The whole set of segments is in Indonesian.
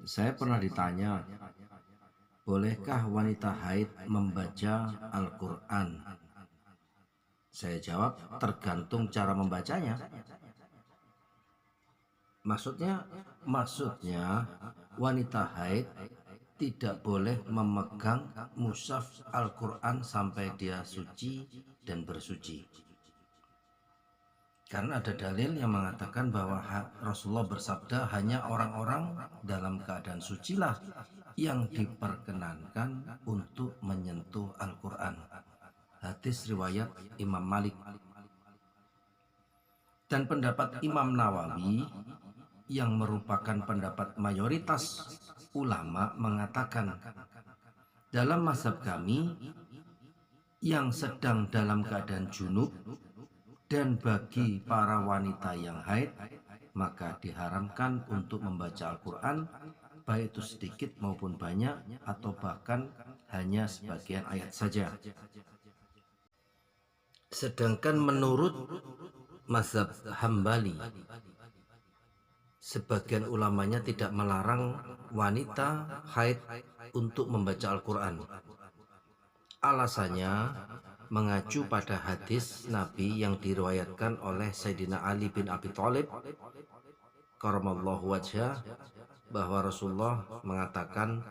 Saya pernah ditanya, bolehkah wanita haid membaca Al-Quran? Saya jawab, tergantung cara membacanya. Maksudnya wanita haid tidak boleh memegang mushaf Al-Quran sampai dia suci dan bersuci. Karena ada dalil yang mengatakan bahwa Rasulullah bersabda hanya orang-orang dalam keadaan sucilah yang diperkenankan untuk menyentuh Al-Quran. Hadis riwayat Imam Malik. Dan pendapat Imam Nawawi yang merupakan pendapat mayoritas ulama mengatakan, dalam mazhab kami yang sedang dalam keadaan junub dan bagi para wanita yang haid, maka diharamkan untuk membaca Al-Quran, baik itu sedikit maupun banyak, atau bahkan hanya sebagian ayat saja. Sedangkan menurut mazhab Hambali, sebagian ulamanya tidak melarang wanita haid untuk membaca Al-Quran. Alasannya mengacu pada hadis Nabi yang diriwayatkan oleh Sayyidina Ali bin Abi Thalib karamallahu wajhah, bahwa Rasulullah mengatakan,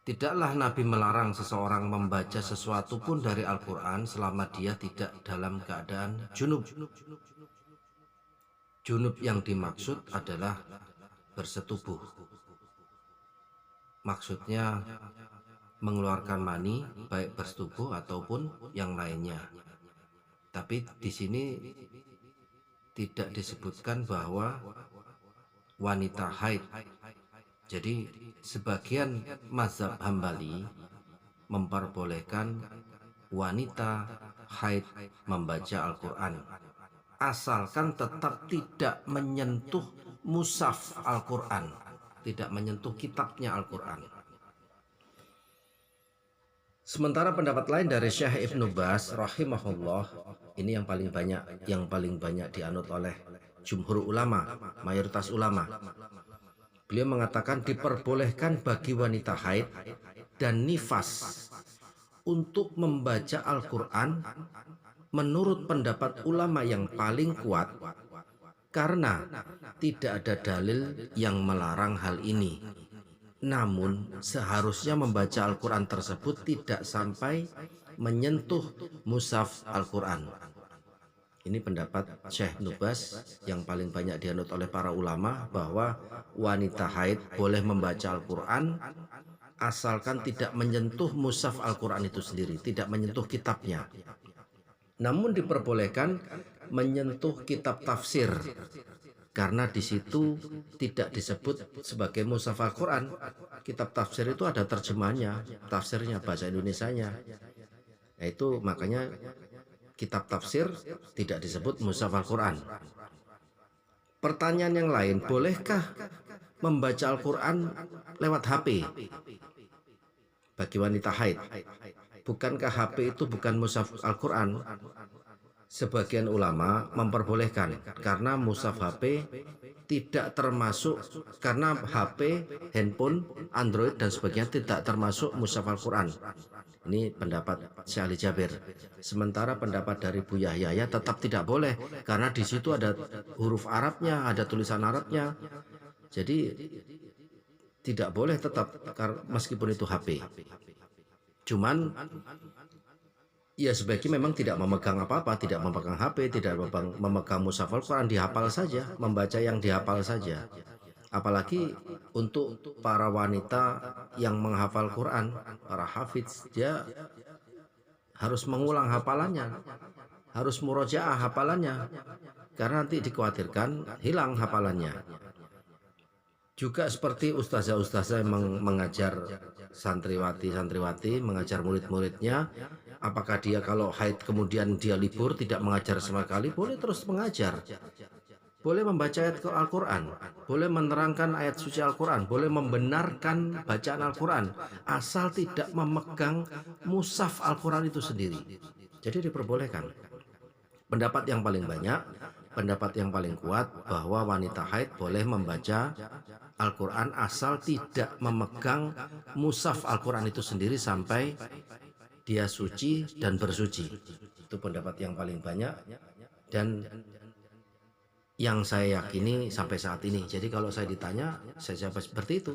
tidaklah Nabi melarang seseorang membaca sesuatu pun dari Al-Quran selama dia tidak dalam keadaan junub. Junub yang dimaksud adalah bersetubuh. Maksudnya mengeluarkan mani, baik bersetubuh ataupun yang lainnya. Tapi di sini tidak disebutkan bahwa wanita haid. Jadi sebagian mazhab Hambali memperbolehkan wanita haid membaca Al-Quran, asalkan tetap tidak menyentuh mushaf Al-Quran, tidak menyentuh kitabnya Al-Quran. Sementara pendapat lain dari Syekh Ibnu Baz rahimahullah, ini yang paling banyak dianut oleh jumhur ulama, mayoritas ulama. Beliau mengatakan diperbolehkan bagi wanita haid dan nifas untuk membaca Al-Quran menurut pendapat ulama yang paling kuat, karena tidak ada dalil yang melarang hal ini. Namun seharusnya membaca Al-Quran tersebut tidak sampai menyentuh mushaf Al-Quran. Ini pendapat Syekh Nubas yang paling banyak dianut oleh para ulama, bahwa wanita haid boleh membaca Al-Quran asalkan tidak menyentuh mushaf Al-Quran itu sendiri, tidak menyentuh kitabnya. Namun diperbolehkan menyentuh kitab tafsir, karena di situ tidak disebut sebagai mushaf Al-Quran. Kitab tafsir itu ada terjemahannya, tafsirnya, bahasa Indonesianya. Itu makanya kitab tafsir tidak disebut mushaf Al-Quran. Pertanyaan yang lain, bolehkah membaca Al-Quran lewat HP bagi wanita haid? Bukankah HP itu bukan mushaf Al-Quran? Sebagian ulama memperbolehkan, karena mushaf HP tidak termasuk, karena HP, handphone, Android dan sebagainya tidak termasuk mushaf Al-Quran. Ini pendapat Syekh Ali Jabir. Sementara pendapat dari Buya Yahya tetap tidak boleh, karena di situ ada huruf Arabnya, ada tulisan Arabnya. Jadi tidak boleh tetap, meskipun itu HP. Cuman ya sebaiknya memang tidak memegang apa-apa, tidak memegang HP, tidak memegang mushaf Al-Quran, dihafal saja, membaca yang dihafal saja. Apalagi untuk para wanita yang menghafal Quran, para hafidz, dia harus mengulang hafalannya, harus murojaah hafalannya, karena nanti dikhawatirkan hilang hafalannya. Juga seperti ustazah-ustazah yang mengajar santriwati, mengajar murid-muridnya, apakah dia kalau haid kemudian dia libur tidak mengajar sama sekali? Boleh terus mengajar, boleh membaca ayat Al-Quran, boleh menerangkan ayat suci Al-Quran, boleh membenarkan bacaan Al-Quran, asal tidak memegang mushaf Al-Quran itu sendiri. Jadi diperbolehkan. Pendapat yang paling banyak, pendapat yang paling kuat, bahwa wanita haid boleh membaca Al-Quran asal tidak memegang mushaf Al-Quran itu sendiri sampai dia suci dan bersuci. Itu pendapat yang paling banyak dan yang saya yakini sampai saat ini. Jadi kalau saya ditanya, saya jawab seperti itu.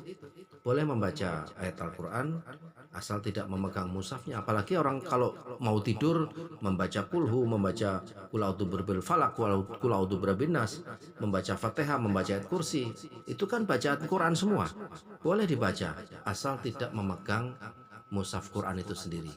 Boleh membaca ayat Al-Quran asal tidak memegang mushafnya. Apalagi orang kalau mau tidur membaca kulhu, membaca kul a'udzu birabbil falaq, kul a'udzu birabbin nas, membaca Fatihah, membaca ayat kursi. Itu kan bacaan Quran semua. Boleh dibaca asal tidak memegang mushaf Quran itu sendiri.